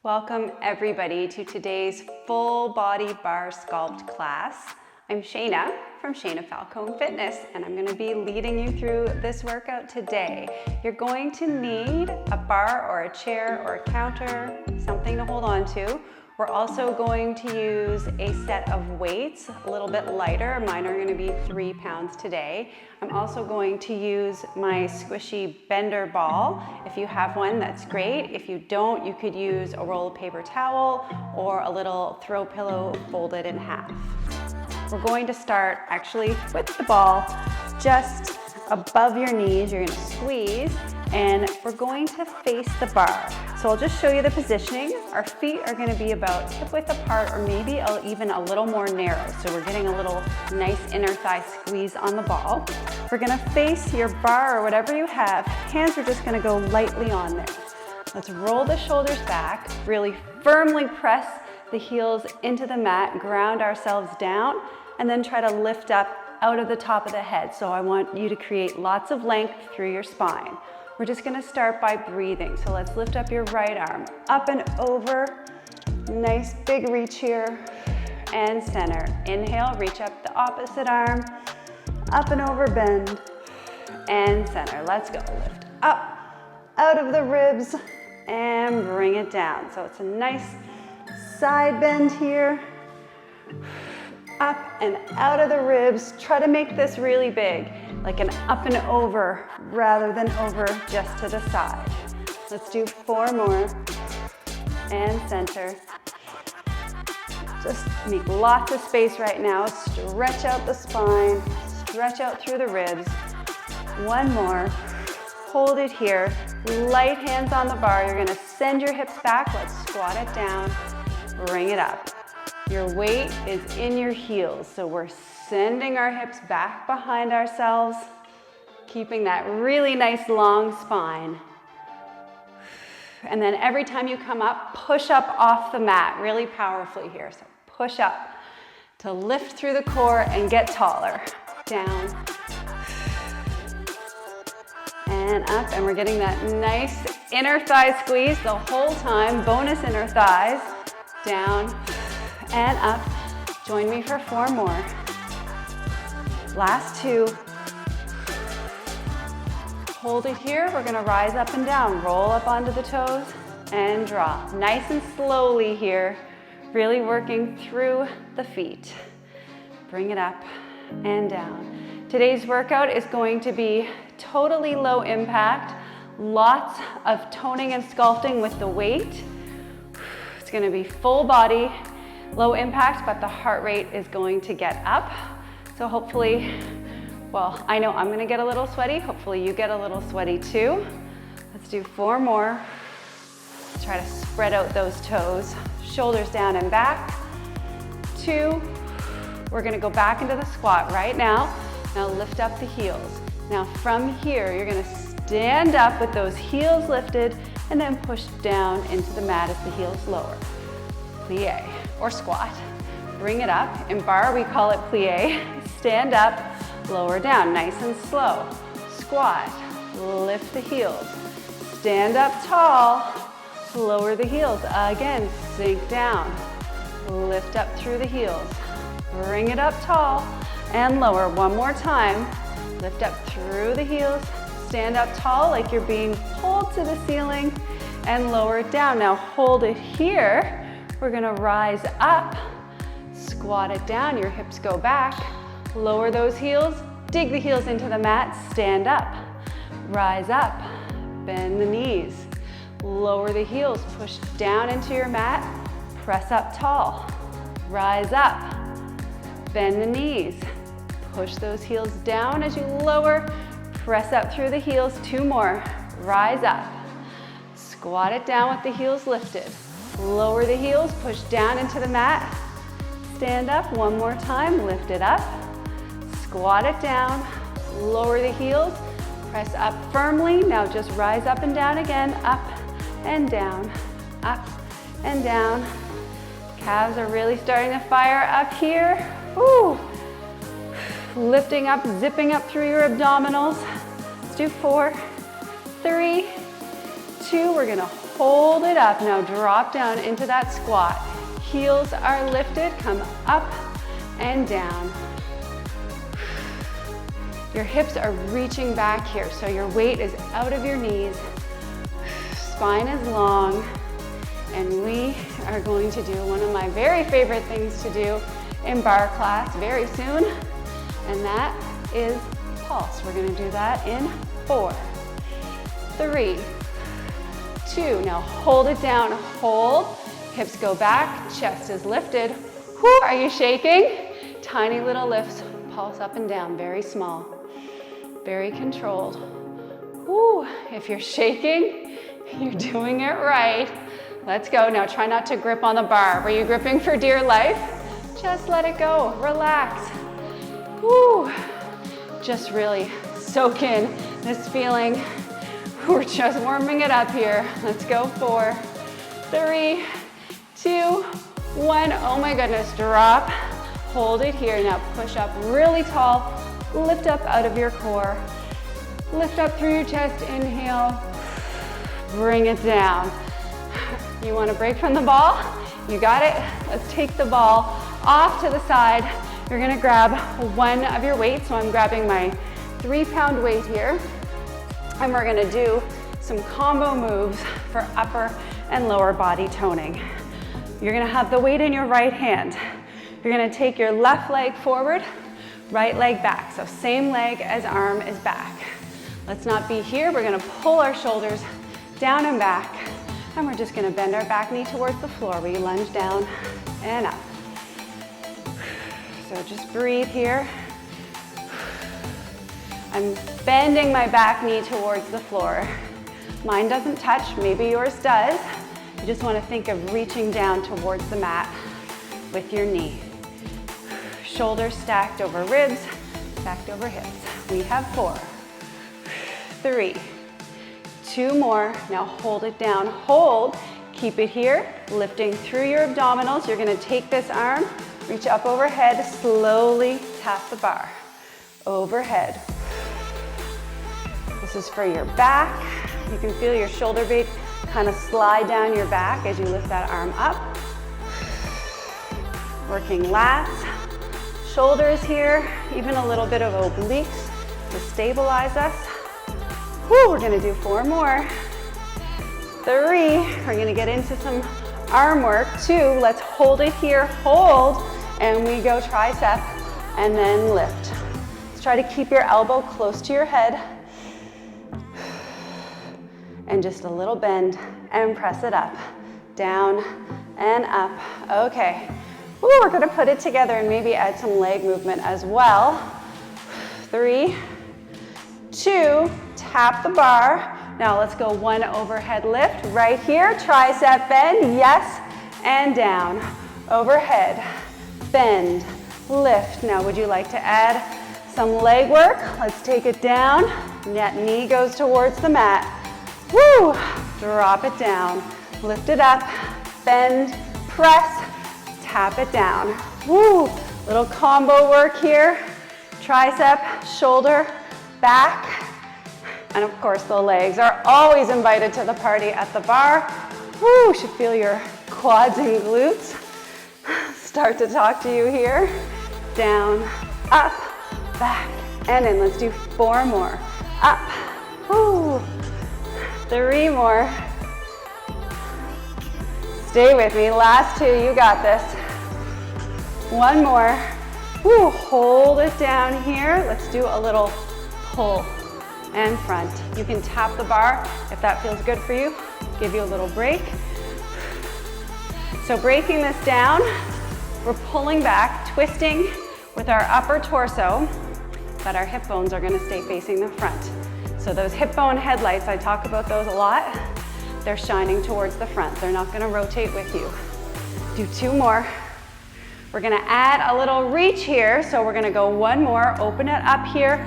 Welcome everybody to today's full body bar sculpt class. I'm Shaina from Shaina Falcone Fitness, and I'm going to be leading you through this workout today. You're going to need a bar or a chair or a counter, something to hold on to. We're also going to use a set of weights, a little bit lighter. Mine are going to be 3 pounds today. I'm also going to use my squishy bender ball. If you have one, that's great. If you don't, you could use a roll of paper towel or a little throw pillow folded in half. We're going to start actually with the ball just above your knees. You're going to squeeze, and we're going to face the bar. So I'll just show you the positioning. Our feet are going to be about hip width apart, or maybe even a little more narrow. So we're getting a little nice inner thigh squeeze on the ball. We're going to face your bar or whatever you have. Hands are just going to go lightly on there. Let's roll the shoulders back, really firmly press the heels into the mat, ground ourselves down, and then try to lift up out of the top of the head. So I want you to create lots of length through your spine. We're just gonna start by breathing. So let's lift up your right arm, up and over. Nice big reach here, and center. Inhale, reach up the opposite arm, up and over, bend, and center. Let's go, lift up, out of the ribs, and bring it down. So it's a nice side bend here. Up and out of the ribs. Try to make this really big, like an up and over rather than over just to the side. Let's do 4 more. And center. Just make lots of space right now. Stretch out the spine, stretch out through the ribs. 1 more. Hold it here. Light hands on the bar. You're gonna send your hips back. Let's squat it down. Bring it up. Your weight is in your heels, so we're sending our hips back behind ourselves, keeping that really nice long spine. And then every time you come up, push up off the mat really powerfully here. So push up to lift through the core and get taller. Down and up, and we're getting that nice inner thigh squeeze the whole time. Bonus inner thighs. Down and up. Join me for 4 more. Last 2. Hold it here. We're gonna rise up and down. Roll up onto the toes and drop. Nice and slowly here. Really working through the feet. Bring it up and down. Today's workout is going to be totally low impact. Lots of toning and sculpting with the weight. It's gonna be full body, low impact, but the heart rate is going to get up. So hopefully, well, I know I'm gonna get a little sweaty. Hopefully you get a little sweaty too. Let's do 4 more. Try to spread out those toes. Shoulders down and back. 2. We're gonna go back into the squat right now. Now lift up the heels. Now from here, you're gonna stand up with those heels lifted and then push down into the mat as the heels lower. Plie or squat. Bring it up. In bar, we call it plie. Stand up, lower down, nice and slow. Squat, lift the heels. Stand up tall, lower the heels. Again, sink down. Lift up through the heels. Bring it up tall and lower. 1 more time. Lift up through the heels. Stand up tall like you're being pulled to the ceiling and lower it down. Now hold it here. We're gonna rise up, squat it down, your hips go back, lower those heels, dig the heels into the mat, stand up, rise up, bend the knees, lower the heels, push down into your mat, press up tall, rise up, bend the knees, push those heels down as you lower, press up through the heels. 2 more, rise up, squat it down with the heels lifted. Lower the heels, push down into the mat. Stand up 1 more time, lift it up. Squat it down, lower the heels, press up firmly. Now just rise up and down again, up and down, up and down. Calves are really starting to fire up here. Woo. Lifting up, zipping up through your abdominals. Let's do 4, 3, 2, 2, we're gonna hold it up. Now drop down into that squat. Heels are lifted, come up and down. Your hips are reaching back here, so your weight is out of your knees. Spine is long, and we are going to do one of my very favorite things to do in barre class very soon, and that is pulse. We're gonna do that in 4, 3, 2. Now hold it down, hold. Hips go back, chest is lifted. Whew, are you shaking? Tiny little lifts, pulse up and down, very small, very controlled. Whew, if you're shaking, you're doing it right. Let's go. Now try not to grip on the bar. Were you gripping for dear life? Just let it go, relax. Whew. Just really soak in this feeling. We're just warming it up here. Let's go. 4, 3, 2, 1. Oh my goodness, drop. Hold it here. Now push up really tall. Lift up out of your core. Lift up through your chest. Inhale. Bring it down. You want to break from the ball? You got it? Let's take the ball off to the side. You're gonna grab one of your weights. So I'm grabbing my 3-pound weight here. And we're gonna do some combo moves for upper and lower body toning. You're gonna have the weight in your right hand. You're gonna take your left leg forward, right leg back. So same leg as arm is back. Let's not be here. We're gonna pull our shoulders down and back. And we're just gonna bend our back knee towards the floor. We lunge down and up. So just breathe here. I'm bending my back knee towards the floor. Mine doesn't touch, maybe yours does. You just wanna think of reaching down towards the mat with your knee. Shoulders stacked over ribs, stacked over hips. We have 4, 3, 2 more. Now hold it down, hold. Keep it here, lifting through your abdominals. You're gonna take this arm, reach up overhead, slowly tap the bar. Overhead. This is for your back. You can feel your shoulder blade kind of slide down your back as you lift that arm up. Working lats, shoulders here, even a little bit of obliques to stabilize us. Woo, we're gonna do 4 more. 3, we're gonna get into some arm work. 2, let's hold it here, hold, and we go tricep and then lift. Let's try to keep your elbow close to your head and just a little bend and press it up, down and up. Okay, woo, we're gonna put it together and maybe add some leg movement as well. 3, 2, tap the bar. Now let's go 1 overhead lift right here. Tricep bend, yes, and down. Overhead, bend, lift. Now would you like to add some leg work? Let's take it down. That knee goes towards the mat. Woo, drop it down. Lift it up, bend, press, tap it down. Woo, little combo work here. Tricep, shoulder, back. And of course, the legs are always invited to the party at the bar. Woo, should feel your quads and glutes start to talk to you here. Down, up, back, and in. Let's do 4 more. Up, woo. 3 more. Stay with me, last 2, you got this. 1 more. Woo, hold it down here. Let's do a little pull and front. You can tap the bar if that feels good for you. Give you a little break. So breaking this down, we're pulling back, twisting with our upper torso, but our hip bones are gonna stay facing the front. So those hip bone headlights, I talk about those a lot. They're shining towards the front. They're not gonna rotate with you. Do 2 more. We're gonna add a little reach here. So we're gonna go 1 more, open it up here,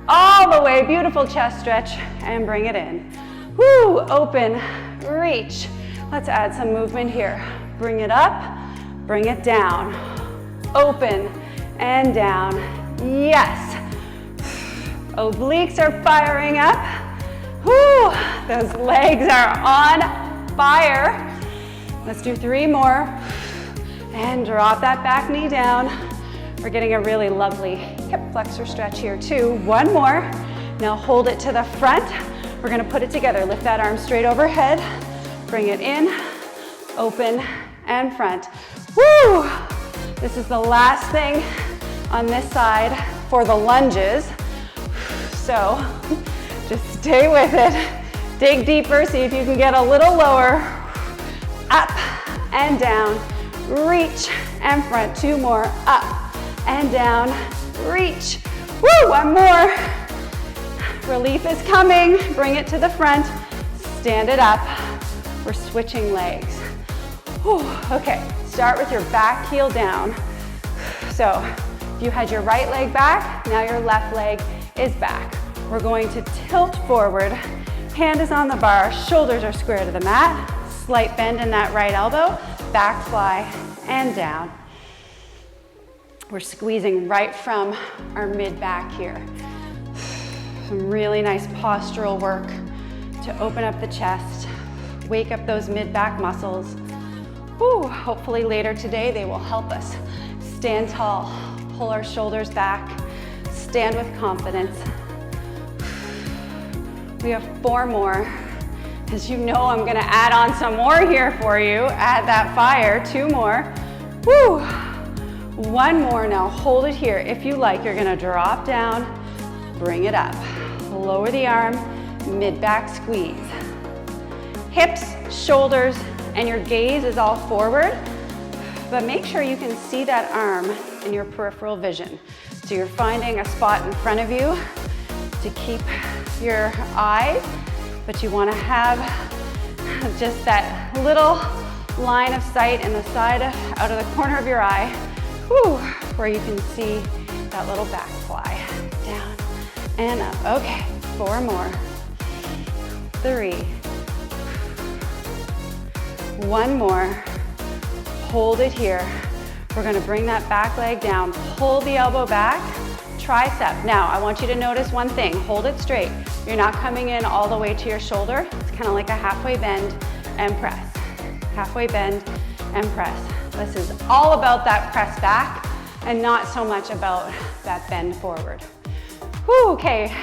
all the way, beautiful chest stretch, and bring it in. Woo, open, reach. Let's add some movement here. Bring it up, bring it down. Open and down, yes. Obliques are firing up. Whew, those legs are on fire. Let's do 3 more. And drop that back knee down. We're getting a really lovely hip flexor stretch here too. 1 more. Now hold it to the front. We're gonna put it together. Lift that arm straight overhead. Bring it in, open, and front. Woo! This is the last thing on this side for the lunges. So just stay with it. Dig deeper, see if you can get a little lower. Up and down, reach and front. 2 more, up and down, reach. Woo, 1 more. Relief is coming. Bring it to the front, stand it up. We're switching legs. Whew. Okay, start with your back heel down. So if you had your right leg back, now your left leg is back. We're going to tilt forward. Hand is on the bar, shoulders are square to the mat. Slight bend in that right elbow, back fly and down. We're squeezing right from our mid-back here. Some really nice postural work to open up the chest, wake up those mid-back muscles. Whew, hopefully later today they will help us stand tall, pull our shoulders back, stand with confidence. We have 4 more. As you know, I'm gonna add on some more here for you. Add that fire, 2 more. Woo! 1 more now, hold it here. If you like, you're gonna drop down, bring it up. Lower the arm, mid-back squeeze. Hips, shoulders, and your gaze is all forward, but make sure you can see that arm in your peripheral vision. So you're finding a spot in front of you to keep your eyes, but you want to have just that little line of sight in the side, out of the corner of your eye, whew, where you can see that little back fly. Down and up. Okay, 4 more. 3. 1 more. Hold it here. We're gonna bring that back leg down. Pull the elbow back, tricep. Now, I want you to notice one thing. Hold it straight. You're not coming in all the way to your shoulder. It's kind of like a halfway bend and press. Halfway bend and press. This is all about that press back and not so much about that bend forward. Whew, okay.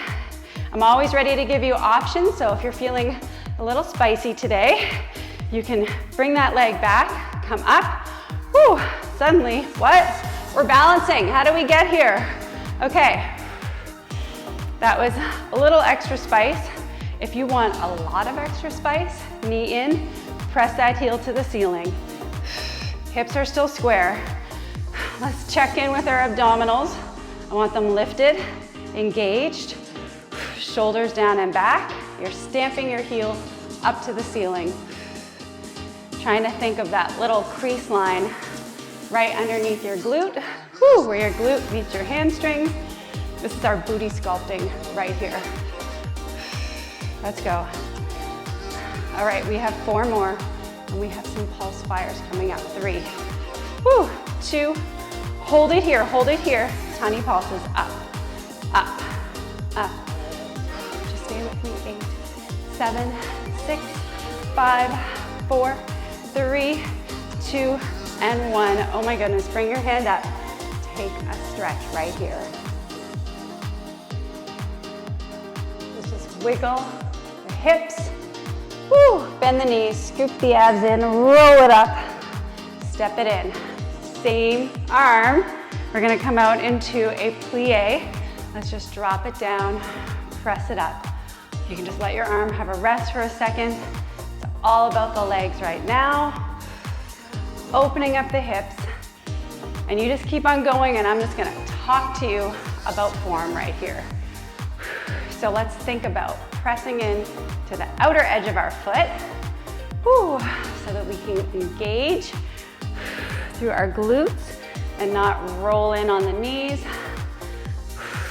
I'm always ready to give you options, so if you're feeling a little spicy today, you can bring that leg back, come up. Whew, suddenly, what? We're balancing. How do we get here? Okay. That was a little extra spice. If you want a lot of extra spice, knee in, press that heel to the ceiling. Hips are still square. Let's check in with our abdominals. I want them lifted, engaged, shoulders down and back. You're stamping your heel up to the ceiling. Trying to think of that little crease line right underneath your glute, whew, where your glute meets your hamstring. This is our booty sculpting right here. Let's go. All right, we have 4 more, and we have some pulse fires coming up. 3, whew, 2, hold it here, tiny pulses, up, up, up. Just stay with me, 8, 7, 6, 5, 4, 3, 2, and 1. Oh my goodness, bring your hand up. Take a stretch right here. Let's just wiggle the hips. Woo, bend the knees, scoop the abs in, roll it up, step it in. Same arm. We're gonna come out into a plie. Let's just drop it down, press it up. You can just let your arm have a rest for a second. It's all about the legs right now. Opening up the hips. And you just keep on going, and I'm just gonna talk to you about form right here. So let's think about pressing in to the outer edge of our foot, whew, so that we can engage through our glutes and not roll in on the knees.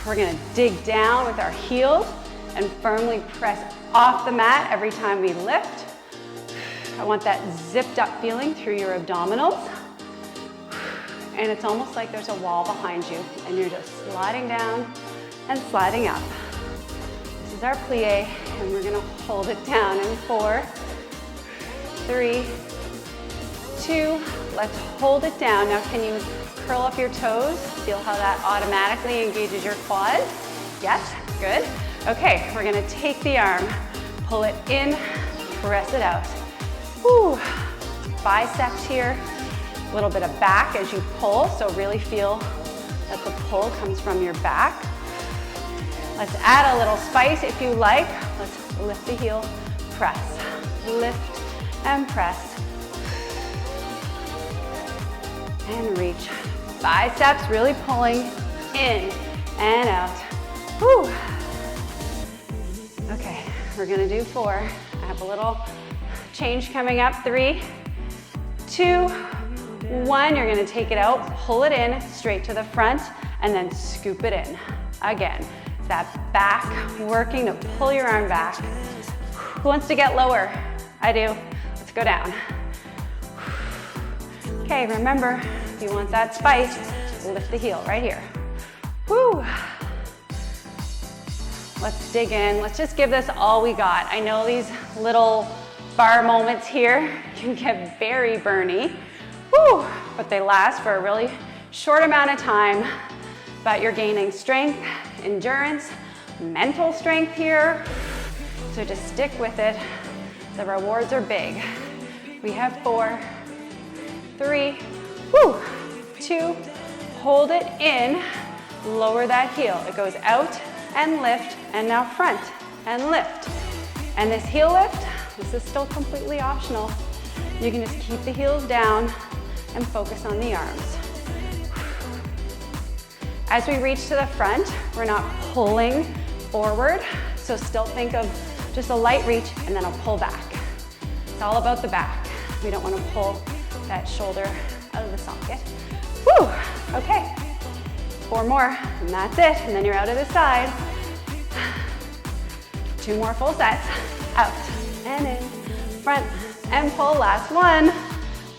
We're gonna dig down with our heels and firmly press off the mat every time we lift. I want that zipped up feeling through your abdominals. And it's almost like there's a wall behind you and you're just sliding down and sliding up. This is our plie, and we're gonna hold it down in 4, 3, 2, let's hold it down. Now can you curl up your toes? Feel how that automatically engages your quads? Yes, good. Okay, we're gonna take the arm, pull it in, press it out. Woo. Biceps here, a little bit of back as you pull, so really feel that the pull comes from your back. Let's add a little spice if you like. Let's lift the heel, press, lift and press, and reach. Biceps really pulling in and out. Woo. Okay, we're gonna do 4. I have a little change coming up. 3, 2, 1. You're gonna take it out, pull it in straight to the front, and then scoop it in. Again, it's that back working to pull your arm back. Who wants to get lower? I do. Let's go down. Okay, remember, if you want that spice, lift the heel right here. Woo. Let's dig in. Let's just give this all we got. I know these little bar moments here can get very burny, woo, but they last for a really short amount of time. But you're gaining strength, endurance, mental strength here. So just stick with it. The rewards are big. We have 4, 3, woo, 2, hold it in, lower that heel. It goes out and lift, and now front and lift. And this heel lift, this is still completely optional. You can just keep the heels down and focus on the arms. As we reach to the front, we're not pulling forward, so still think of just a light reach and then a pull back. It's all about the back. We don't want to pull that shoulder out of the socket. Woo, okay. 4 more, and that's it. And then you're out of the side. 2 more full sets. Out and in, front and pull. Last one.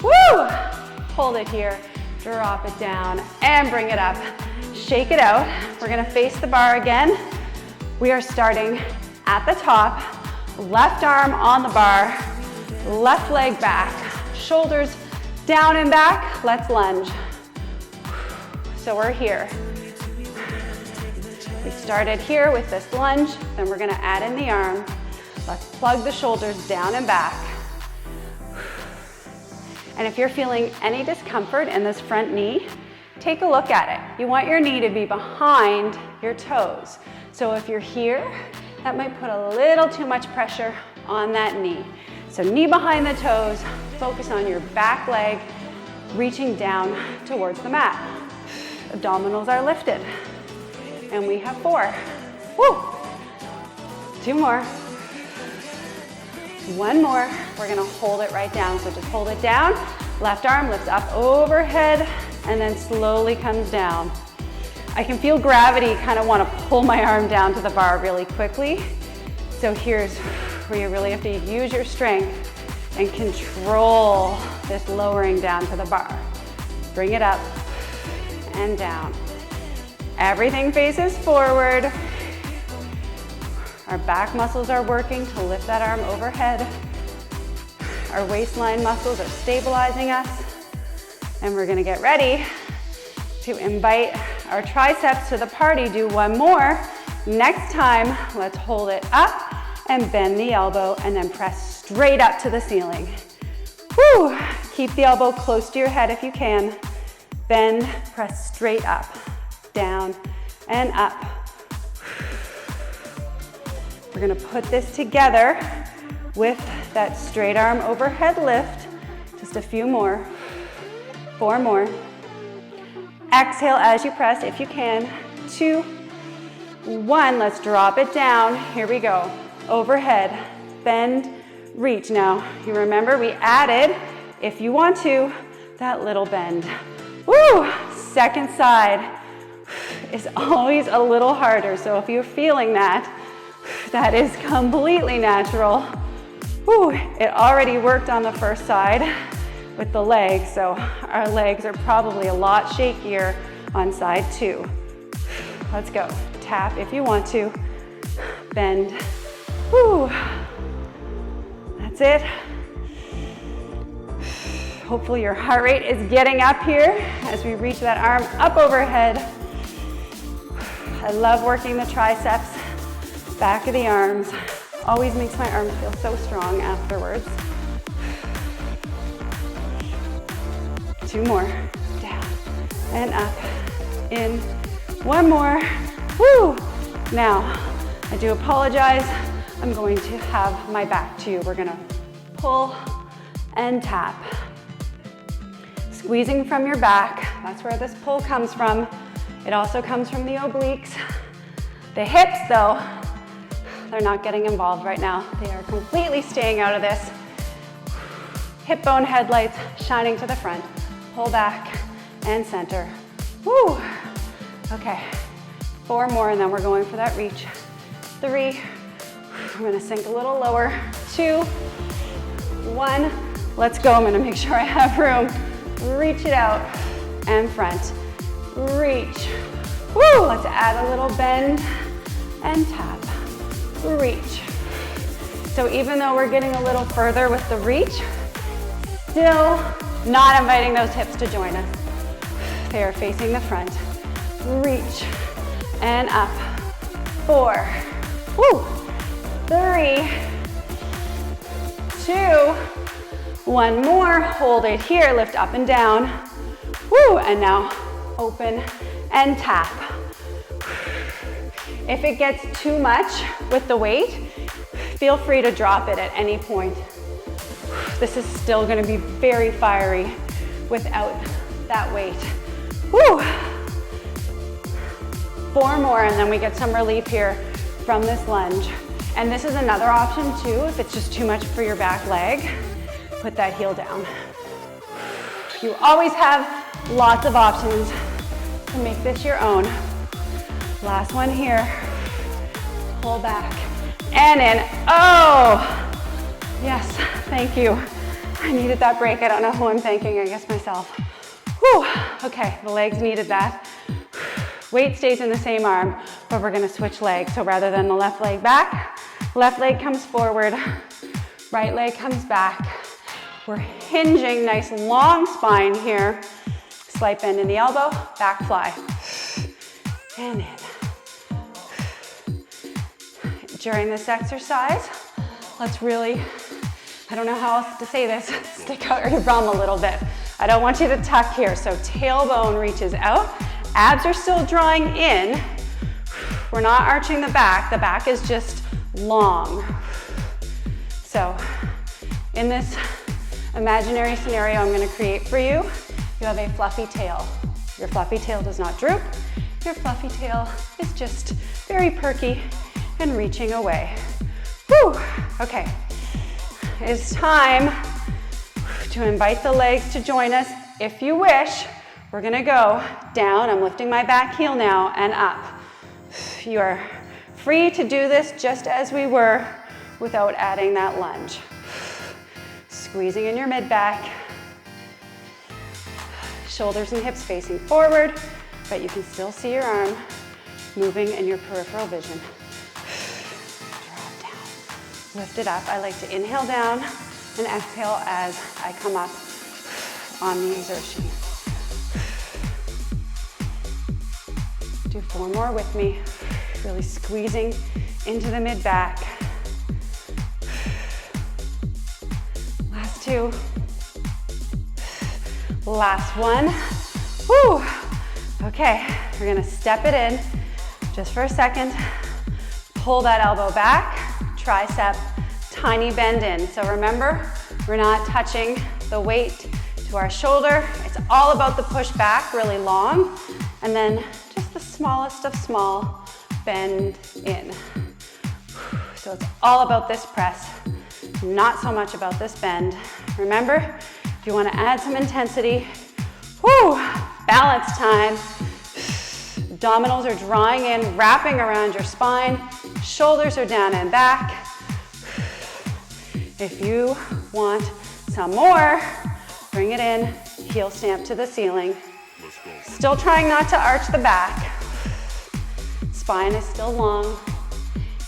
Woo! Hold it here, drop it down, and bring it up. Shake it out. We're gonna face the bar again. We are starting at the top, left arm on the bar, left leg back, shoulders down and back. Let's lunge. So we're here. We started here with this lunge, then we're gonna add in the arm. Let's plug the shoulders down and back. And if you're feeling any discomfort in this front knee, take a look at it. You want your knee to be behind your toes. So if you're here, that might put a little too much pressure on that knee. So knee behind the toes, focus on your back leg, reaching down towards the mat. Abdominals are lifted. And we have 4. Woo! 2 more. 1 more. We're gonna hold it right down. So just hold it down. Left arm lifts up overhead and then slowly comes down. I can feel gravity kind of want to pull my arm down to the bar really quickly. So here's where you really have to use your strength and control this lowering down to the bar. Bring it up and down. Everything faces forward. Our back muscles are working to lift that arm overhead. Our waistline muscles are stabilizing us. And we're gonna get ready to invite our triceps to the party. Do 1 more. Next time, let's hold it up and bend the elbow and then press straight up to the ceiling. Woo! Keep the elbow close to your head if you can. Bend, press straight up, down and up. We're gonna put this together with that straight arm overhead lift. Just a few more. 4 more. Exhale as you press if you can. 2, 1. Let's drop it down. Here we go. Overhead, bend, reach. Now, you remember we added, if you want to, that little bend. Woo! Second side is always a little harder. So if you're feeling that, that is completely natural. Woo! It already worked on the first side with the legs, so our legs are probably a lot shakier on side 2. Let's go. Tap if you want to. bend. Woo. That's it. Hopefully your heart rate is getting up here as we reach that arm up overhead. I love working the triceps, back of the arms. Always makes my arms feel so strong afterwards. 2 more, down and up, in, 1 more, woo! Now, I do apologize, I'm going to have my back to you. We're gonna pull and tap. Squeezing from your back, that's where this pull comes from. It also comes from the obliques. The hips though, they're not getting involved right now. They are completely staying out of this. Hip bone headlights shining to the front. Pull back and center. Woo! Okay, 4 more and then we're going for that reach. 3, I'm gonna sink a little lower. 2, 1, let's go. I'm gonna make sure I have room. Reach it out and front. Reach. Woo! Let's add a little bend and tap. Reach. So even though we're getting a little further with the reach, still not inviting those hips to join us. They are facing the front. Reach and up. 4, woo, 3, 2, 1 more. Hold it here, lift up and down. Woo, and now open and tap. If it gets too much with the weight, feel free to drop it at any point. This is still gonna be very fiery without that weight. Woo! 4 more and then we get some relief here from this lunge. And this is another option too, if it's just too much for your back leg, put that heel down. You always have lots of options to make this your own. Last one here. Pull back and in. Oh, yes, thank you. I needed that break. I don't know who I'm thanking, I guess myself. Whew, okay, the legs needed that. Weight stays in the same arm, but we're gonna switch legs. So rather than the left leg back, left leg comes forward, right leg comes back. We're hinging, nice long spine here. Slight bend in the elbow, back fly. And in. During this exercise, let's really, I don't know how else to say this, stick out your bum a little bit. I don't want you to tuck here, so tailbone reaches out. Abs are still drawing in. We're not arching the back is just long. So in this imaginary scenario I'm gonna create for you, you have a fluffy tail. Your fluffy tail does not droop. Your fluffy tail is just very perky and reaching away. Whew. Okay, it's time to invite the legs to join us. If you wish, we're gonna go down. I'm lifting my back heel now and up. You are free to do this just as we were without adding that lunge. Squeezing in your mid-back. Shoulders and hips facing forward, but you can still see your arm moving in your peripheral vision. Drop down, lift it up. I like to inhale down and exhale as I come up on the exertion. Do 4 more with me. Really squeezing into the mid-back. Last 2. Last 1. Woo! Okay, we're gonna step it in just for a second. Pull that elbow back, tricep, tiny bend in. So remember, we're not touching the weight to our shoulder. It's all about the push back, really long, and then just the smallest of small, bend in. So it's all about this press, not so much about this bend. Remember, if you want to add some intensity, whoo, balance time. Abdominals are drawing in, wrapping around your spine. Shoulders are down and back. If you want some more, bring it in, heel stamp to the ceiling. Still trying not to arch the back. Spine is still long.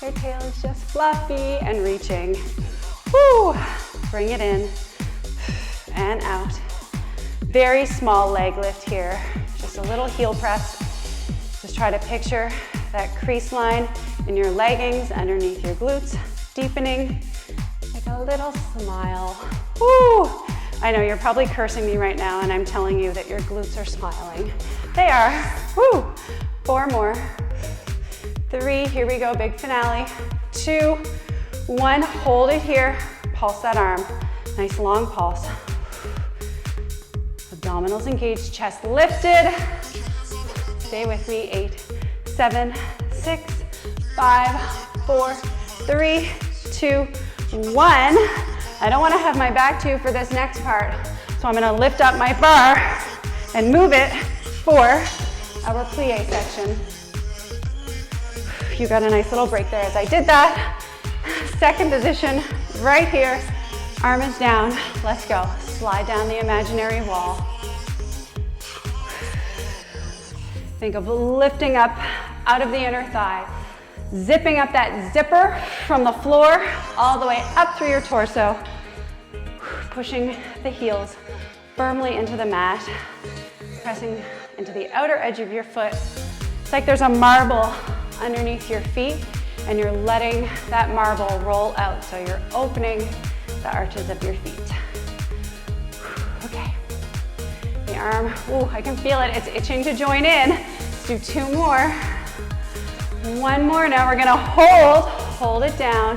Your tail is just fluffy and reaching. Woo! Bring it in and out. Very small leg lift here. Just a little heel press. Just try to picture that crease line in your leggings underneath your glutes, deepening, like a little smile. Woo! I know you're probably cursing me right now and I'm telling you that your glutes are smiling. They are. Woo! 4 more. 3, here we go, big finale. 2, 1, hold it here. Pulse that arm. Nice long pulse. Abdominals engaged, chest lifted. Stay with me, 8, 7, 6, 5, 4, 3, 2, 1. I don't want to have my back to you for this next part, so I'm going to lift up my bar and move it for our plie section. You got a nice little break there as I did that. Second position, right here. Arm is down. Let's go. Slide down the imaginary wall. Think of lifting up out of the inner thigh. Zipping up that zipper from the floor all the way up through your torso. Pushing the heels firmly into the mat. Pressing into the outer edge of your foot. It's like there's a marble underneath your feet and you're letting that marble roll out. So you're opening the arches of your feet. Okay. The arm, ooh, I can feel it. It's itching to join in. Let's do 2 more. 1 more. Now we're gonna hold it down.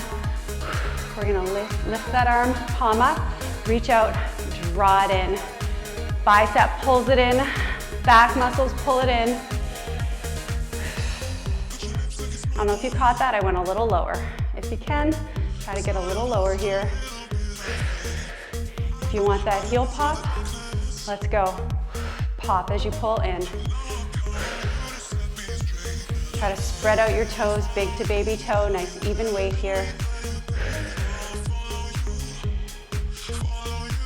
We're gonna lift that arm, palm up, reach out, draw it in. Bicep pulls it in, back muscles pull it in. I don't know if you caught that, I went a little lower. If you can, try to get a little lower here. If you want that heel pop, let's go. Pop as you pull in. Try to spread out your toes, big to baby toe, nice even weight here.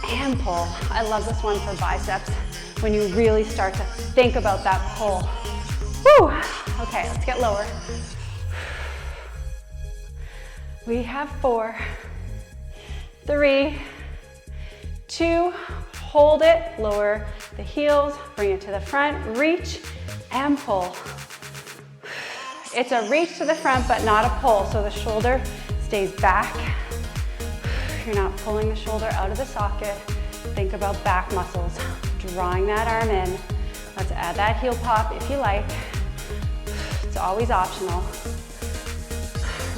And pull. I love this one for biceps when you really start to think about that pull. Woo! Okay, let's get lower. We have 4, 3, 2, hold it, lower the heels, bring it to the front, reach and pull. It's a reach to the front, but not a pull, so the shoulder stays back. You're not pulling the shoulder out of the socket. Think about back muscles, drawing that arm in. Let's add that heel pop if you like. It's always optional.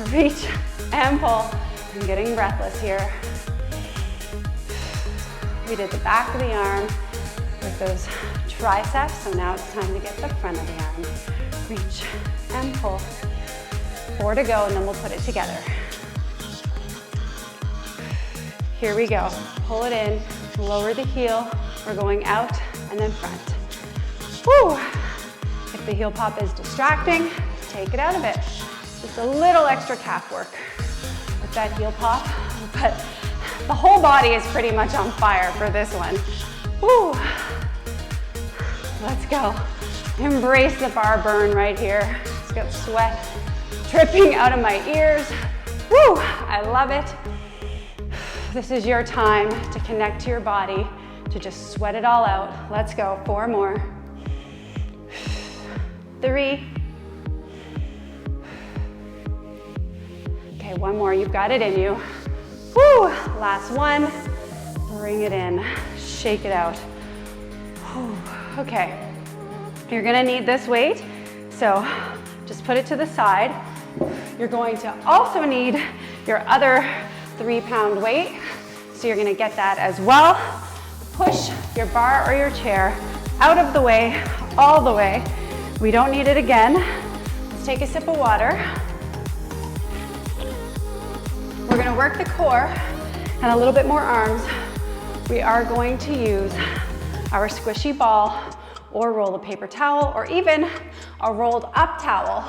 Reach and pull. I'm getting breathless here. We did the back of the arm with those triceps, so now it's time to get the front of the arm. Reach and pull. 4 to go, and then we'll put it together. Here we go. Pull it in, lower the heel. We're going out and then front. Woo! If the heel pop is distracting, take it out of it. Just a little extra calf work with that heel pop, but the whole body is pretty much on fire for this one. Woo! Let's go. Embrace the bar burn right here. Just got sweat dripping out of my ears. Woo! I love it. This is your time to connect to your body, to just sweat it all out. Let's go. 4 more. 3. Okay, 1 more. You've got it in you. Woo! Last one. Bring it in. Shake it out. Whew. Okay. You're gonna need this weight, so just put it to the side. You're going to also need your other 3-pound weight, so you're gonna get that as well. Push your bar or your chair out of the way, all the way. We don't need it again. Let's take a sip of water. We're gonna work the core and a little bit more arms. We are going to use our squishy ball or roll a paper towel or even a rolled up towel.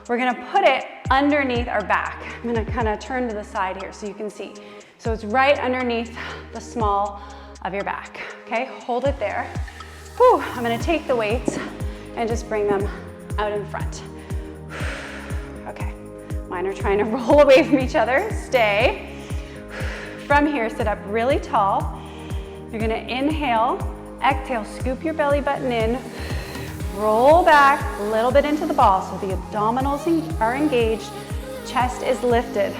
We're gonna put it underneath our back. I'm gonna kind of turn to the side here so you can see. So it's right underneath the small of your back, okay? Hold it there. Whew. I'm gonna take the weights and just bring them out in front. Okay, Mine are trying to roll away from each other. Stay. From here, sit up really tall. You're gonna inhale, exhale, scoop your belly button in, roll back a little bit into the ball so the abdominals are engaged, chest is lifted.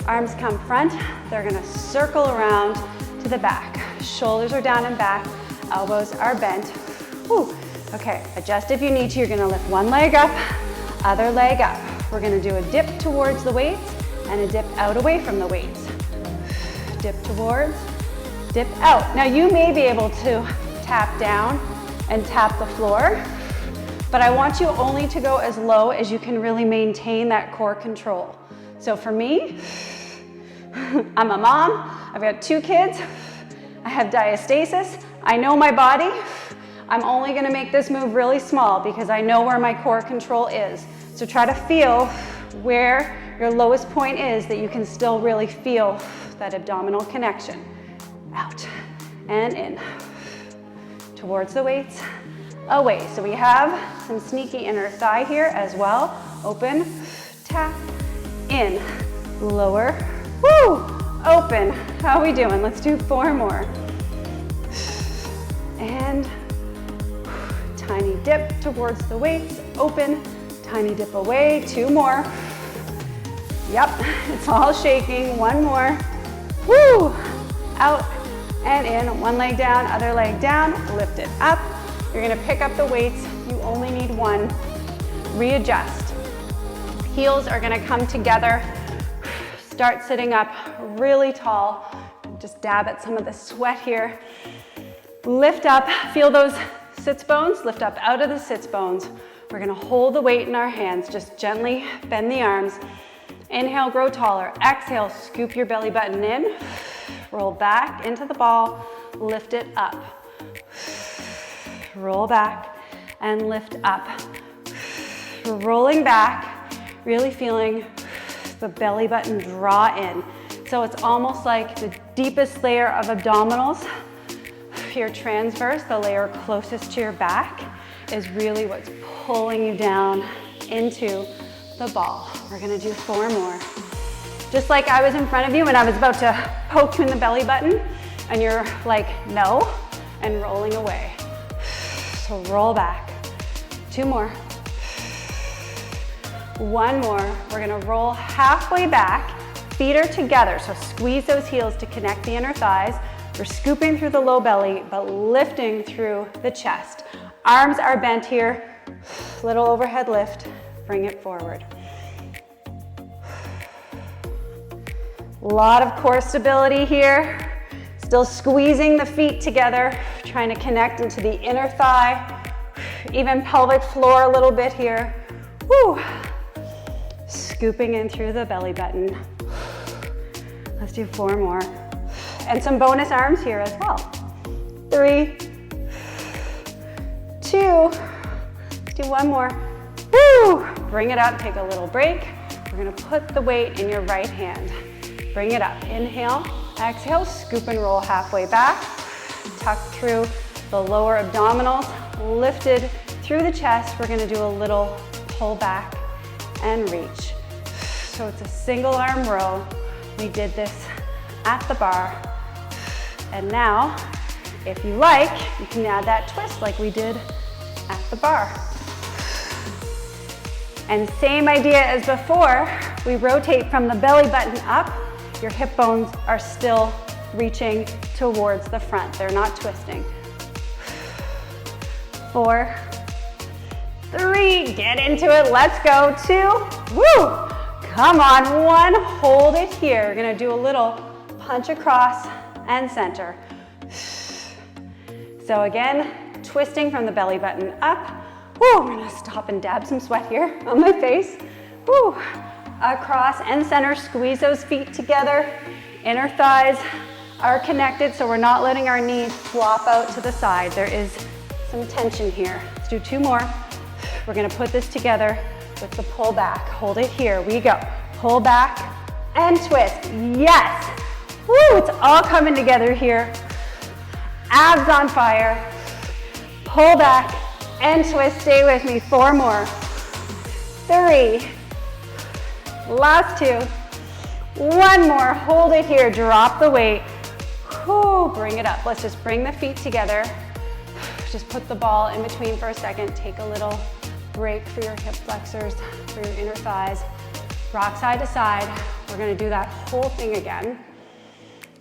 Arms come front, they're gonna circle around to the back. Shoulders are down and back, elbows are bent. Whew. Okay, adjust if you need to. You're gonna lift one leg up, other leg up. We're gonna do a dip towards the weights and a dip out away from the weights. Dip towards, dip out. Now you may be able to tap down and tap the floor, but I want you only to go as low as you can really maintain that core control. So for me, I'm a mom, I've got 2 kids, I have diastasis, I know my body. I'm only gonna make this move really small because I know where my core control is. So try to feel where your lowest point is that you can still really feel that abdominal connection. Out and in. Towards the weights, away. So we have some sneaky inner thigh here as well. Open, tap, in, lower, woo, open. How are we doing? Let's do 4 more. And tiny dip towards the weights, open, tiny dip away, 2 more. Yep, it's all shaking, 1 more. Woo, out and in, 1 leg down, other leg down, lift it up. You're gonna pick up the weights, you only need 1. Readjust. Heels are gonna come together. Start sitting up really tall. Just dab at some of the sweat here. Lift up, feel those sits bones, lift up out of the sits bones. We're gonna hold the weight in our hands, just gently bend the arms. Inhale, grow taller. Exhale, scoop your belly button in. Roll back into the ball, lift it up. Roll back and lift up. Rolling back, really feeling the belly button draw in. So it's almost like the deepest layer of abdominals. Your transverse, the layer closest to your back, is really what's pulling you down into the ball. We're gonna do 4 more. Just like I was in front of you when I was about to poke you in the belly button, and you're like, no, and rolling away. So roll back. 2 more. 1 more. We're gonna roll halfway back. Feet are together, so squeeze those heels to connect the inner thighs. We're scooping through the low belly, but lifting through the chest. Arms are bent here. Little overhead lift. Bring it forward. A lot of core stability here. Still squeezing the feet together, trying to connect into the inner thigh. Even pelvic floor a little bit here. Woo. Scooping in through the belly button. Let's do 4 more. And some bonus arms here as well. 3, 2, let's do 1 more. Woo! Bring it up, take a little break. We're gonna put the weight in your right hand. Bring it up, inhale, exhale, scoop and roll halfway back. Tuck through the lower abdominals, lifted through the chest. We're gonna do a little pull back and reach. So it's a single arm row. We did this at the bar. And now, if you like, you can add that twist like we did at the bar. And same idea as before, we rotate from the belly button up. Your hip bones are still reaching towards the front. They're not twisting. 4, 3, get into it, let's go. 2, woo! Come on, 1, hold it here. We're gonna do a little punch across and center. So again, twisting from the belly button up. Woo, I'm gonna stop and dab some sweat here on my face. Woo, across and center, squeeze those feet together. Inner thighs are connected, so we're not letting our knees flop out to the side. There is some tension here. Let's do 2 more. We're gonna put this together with the pull back. Hold it here, we go. Pull back and twist, yes. Woo, it's all coming together here. Abs on fire. Pull back and twist, stay with me. 4 more. 3, Last two. One more, hold it here, drop the weight. Whew, bring it up. Let's just bring the feet together. Just put the ball in between for a second. Take a little break for your hip flexors, for your inner thighs. Rock side to side. We're gonna do that whole thing again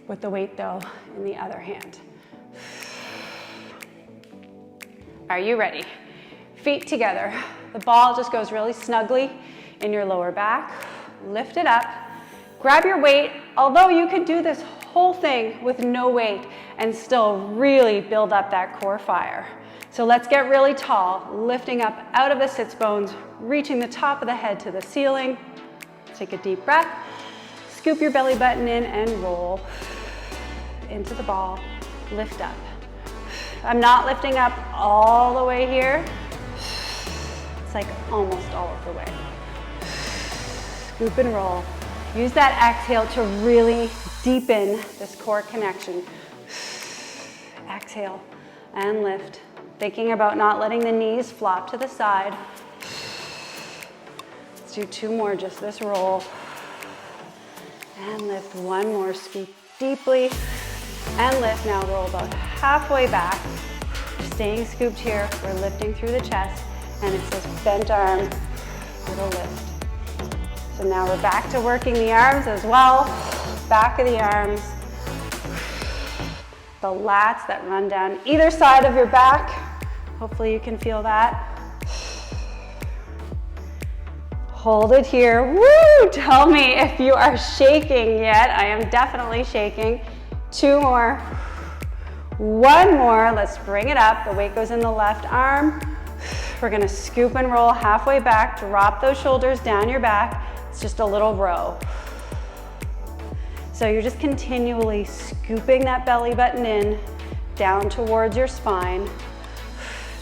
with the weight though in the other hand. Are you ready? Feet together. The ball just goes really snugly in your lower back. Lift it up. Grab your weight, although you could do this whole thing with no weight and still really build up that core fire. So let's get really tall, lifting up out of the sits bones, reaching the top of the head to the ceiling. Take a deep breath. Scoop your belly button in and roll into the ball. Lift up. I'm not lifting up all the way here. It's like almost all of the way. Scoop and roll. Use that exhale to really deepen this core connection. Exhale and lift. Thinking about not letting the knees flop to the side. Let's do two more, just this roll. And lift, one more, scoop deeply. And lift, now roll about halfway back. Staying scooped here, we're lifting through the chest. And it's this bent arm, little lift. So now we're back to working the arms as well. Back of the arms. The lats that run down either side of your back. Hopefully you can feel that. Hold it here. Woo! Tell me if you are shaking yet. I am definitely shaking. Two more. One more. Let's bring it up. The weight goes in the left arm. We're gonna scoop and roll halfway back. Drop those shoulders down your back. It's just a little row. So you're just continually scooping that belly button in, down towards your spine.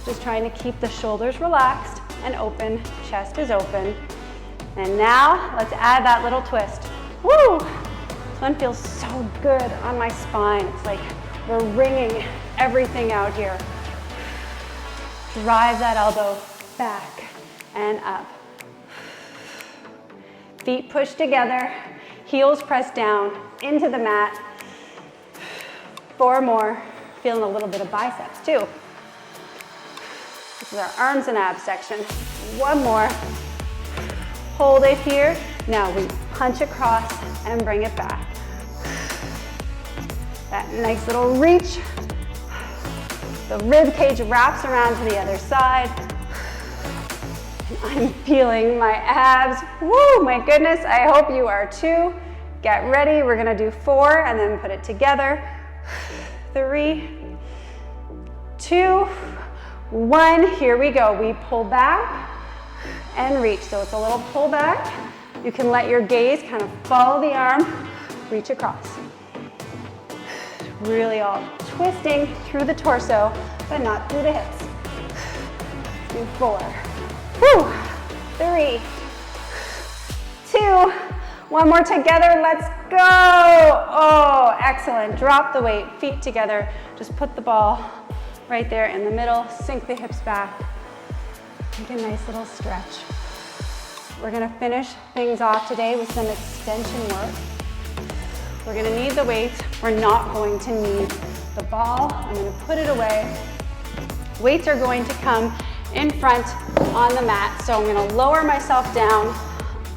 Just trying to keep the shoulders relaxed and open, chest is open. And now let's add that little twist. Woo! This one feels so good on my spine. It's like we're wringing everything out here. Drive that elbow back and up. Feet pushed together, heels pressed down into the mat. Four more. Feeling a little bit of biceps too. This is our arms and abs section. One more. Hold it here. Now we punch across and bring it back. That nice little reach. The rib cage wraps around to the other side. I'm feeling my abs. Woo, my goodness, I hope you are too. Get ready, we're gonna do 4 and then put it together. 3, 2, 1, here we go. We pull back and reach. So it's a little pull back. You can let your gaze kind of follow the arm, reach across. Really all twisting through the torso, but not through the hips. Do 4. Woo! 3, 2, one more together, let's go! Oh, excellent. Drop the weight, feet together. Just put the ball right there in the middle, sink the hips back. Take a nice little stretch. We're gonna finish things off today with some extension work. We're gonna need the weights. We're not going to need the ball. I'm gonna put it away. Weights are going to come in front on the mat. So I'm gonna lower myself down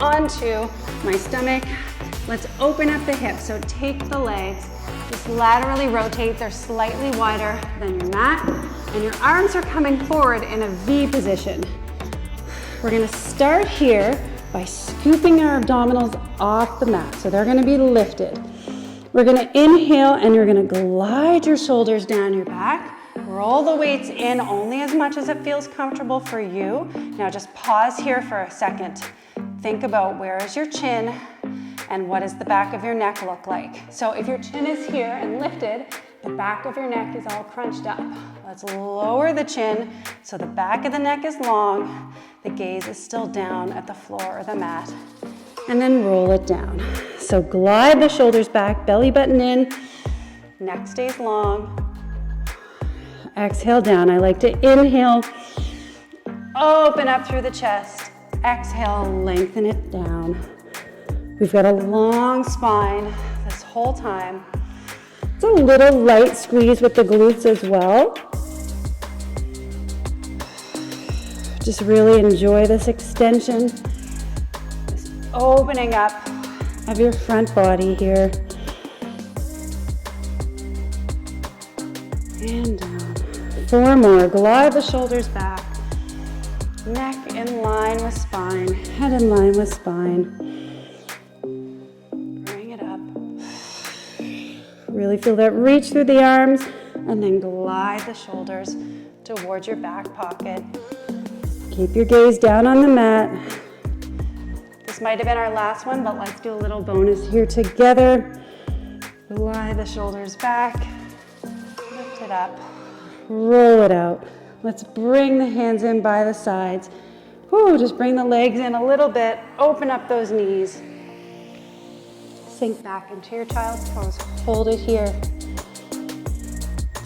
onto my stomach. Let's open up the hips. So take the legs, just laterally rotate. They're slightly wider than your mat. And your arms are coming forward in a V position. We're gonna start here by scooping our abdominals off the mat. So they're gonna be lifted. We're gonna inhale and you're gonna glide your shoulders down your back. Roll the weights in only as much as it feels comfortable for you. Now just pause here for a second. Think about where is your chin and what does the back of your neck look like. So if your chin is here and lifted, the back of your neck is all crunched up. Let's lower the chin so the back of the neck is long, the gaze is still down at the floor or the mat, and then roll it down. So glide the shoulders back, belly button in, neck stays long. Exhale down. I like to inhale, open up through the chest. Exhale, lengthen it down. We've got a long spine this whole time. It's a little light squeeze with the glutes as well. Just really enjoy this extension, this opening up of your front body here. And down. 4 more. Glide the shoulders back. Neck in line with spine. Head in line with spine. Bring it up. Really feel that reach through the arms, and then glide the shoulders towards your back pocket. Keep your gaze down on the mat. This might have been our last one, but let's do a little bonus here together. Glide the shoulders back. Lift it up. Roll it out. Let's bring the hands in by the sides. Whew, just bring the legs in a little bit. Open up those knees. Sink back into your child's pose. Hold it here.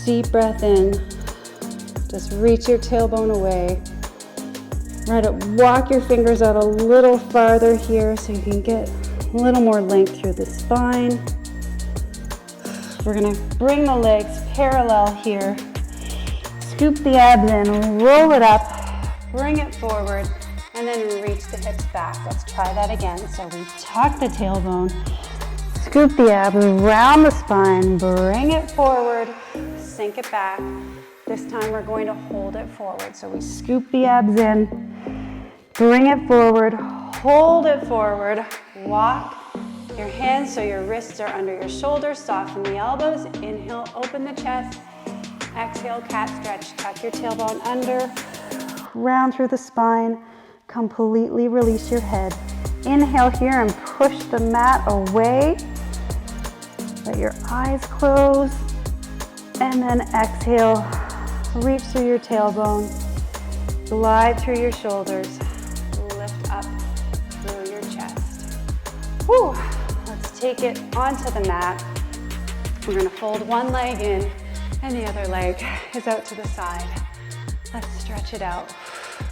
Deep breath in. Just reach your tailbone away. Right up. Walk your fingers out a little farther here so you can get a little more length through the spine. We're gonna bring the legs parallel here. Scoop the abs in, roll it up, bring it forward, and then reach the hips back. Let's try that again. So we tuck the tailbone, scoop the abs, round the spine, bring it forward, sink it back. This time we're going to hold it forward. So we scoop the abs in, bring it forward, hold it forward, walk your hands so your wrists are under your shoulders, soften the elbows, inhale, open the chest. Exhale, cat stretch, tuck your tailbone under, round through the spine, completely release your head. Inhale here and push the mat away. Let your eyes close. And then exhale, reach through your tailbone, glide through your shoulders, lift up through your chest. Whew. Let's take it onto the mat. We're gonna fold one leg in, and the other leg is out to the side. Let's stretch it out.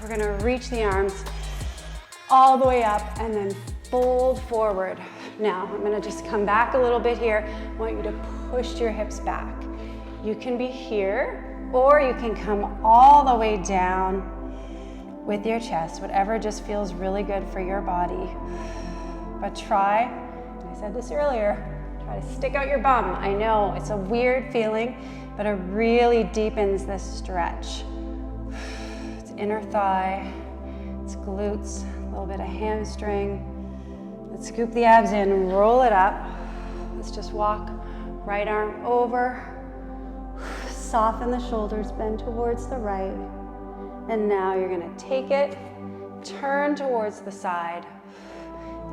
We're gonna reach the arms all the way up and then fold forward. Now, I'm gonna just come back a little bit here. I want you to push your hips back. You can be here, or you can come all the way down with your chest, whatever just feels really good for your body. But try, I said this earlier, try to stick out your bum. I know, it's a weird feeling, but it really deepens this stretch. It's inner thigh, it's glutes, a little bit of hamstring. Let's scoop the abs in, roll it up. Let's just walk right arm over, soften the shoulders, bend towards the right. And now you're gonna take it, turn towards the side.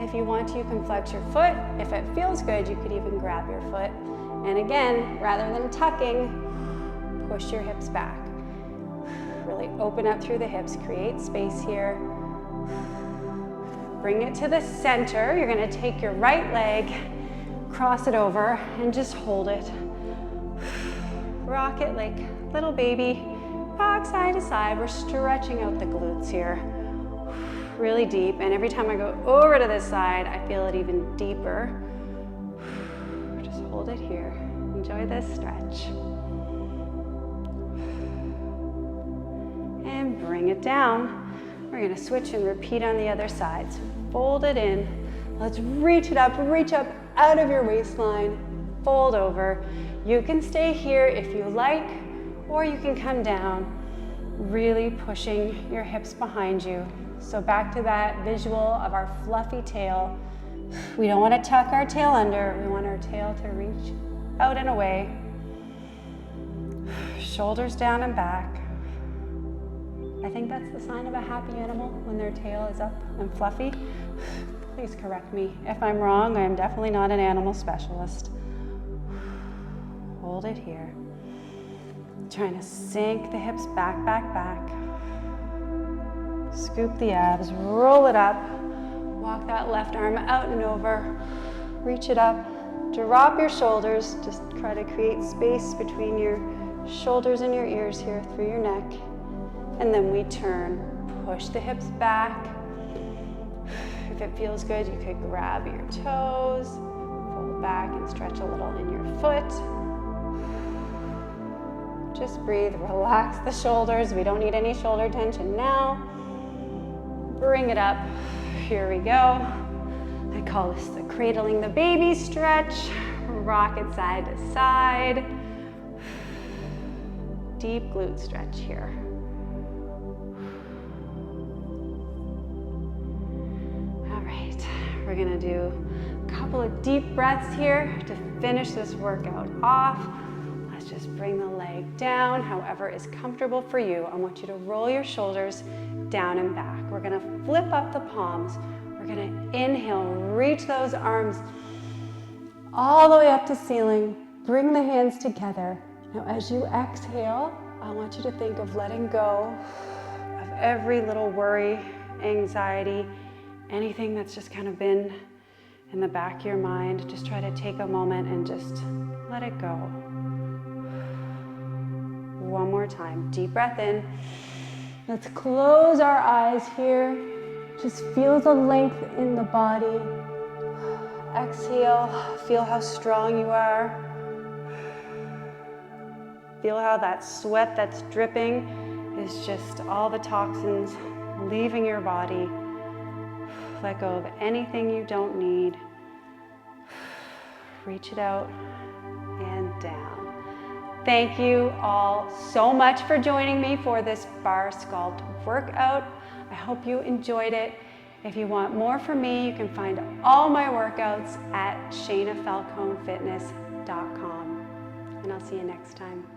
If you want to, you can flex your foot. If it feels good, you could even grab your foot. And again, rather than tucking, push your hips back. Really open up through the hips, create space here. Bring it to the center. You're gonna take your right leg, cross it over, and just hold it. Rock it like little baby. Rock side to side. We're stretching out the glutes here. Really deep. And every time I go over to this side, I feel it even deeper. Just hold it here. Enjoy this stretch. And bring it down. We're gonna switch and repeat on the other side. So fold it in. Let's reach it up, reach up out of your waistline. Fold over. You can stay here if you like, or you can come down, really pushing your hips behind you. So back to that visual of our fluffy tail. We don't want to tuck our tail under. We want our tail to reach out and away. Shoulders down and back. I think that's the sign of a happy animal, when their tail is up and fluffy. Please correct me if I'm wrong. I am definitely not an animal specialist. Hold it here. Trying to sink the hips back, back, back. Scoop the abs, roll it up. Walk that left arm out and over. Reach it up. Drop your shoulders. Just try to create space between your shoulders and your ears here through your neck. And then we turn. Push the hips back. if it feels good, you could grab your toes, fold back and stretch a little in your foot. Just breathe, relax the shoulders. We don't need any shoulder tension now. Bring it up. Here we go. I call this the cradling the baby stretch. Rock it side to side. Deep glute stretch here. All right, we're gonna do a couple of deep breaths here to finish this workout off. Let's just bring the leg down, however is comfortable for you. I want you to roll your shoulders down and back. We're gonna flip up the palms. We're gonna inhale, reach those arms all the way up to ceiling. Bring the hands together. Now as you exhale, I want you to think of letting go of every little worry, anxiety, anything that's just kind of been in the back of your mind. Just try to take a moment and just let it go. One more time, deep breath in. Let's close our eyes here. Just feel the length in the body. Exhale, feel how strong you are. Feel how that sweat that's dripping is just all the toxins leaving your body. Let go of anything you don't need. Reach it out and down. Thank you all so much for joining me for this bar sculpt workout. I hope you enjoyed it. If you want more from me, you can find all my workouts at ShainaFalconeFitness.com. And I'll see you next time.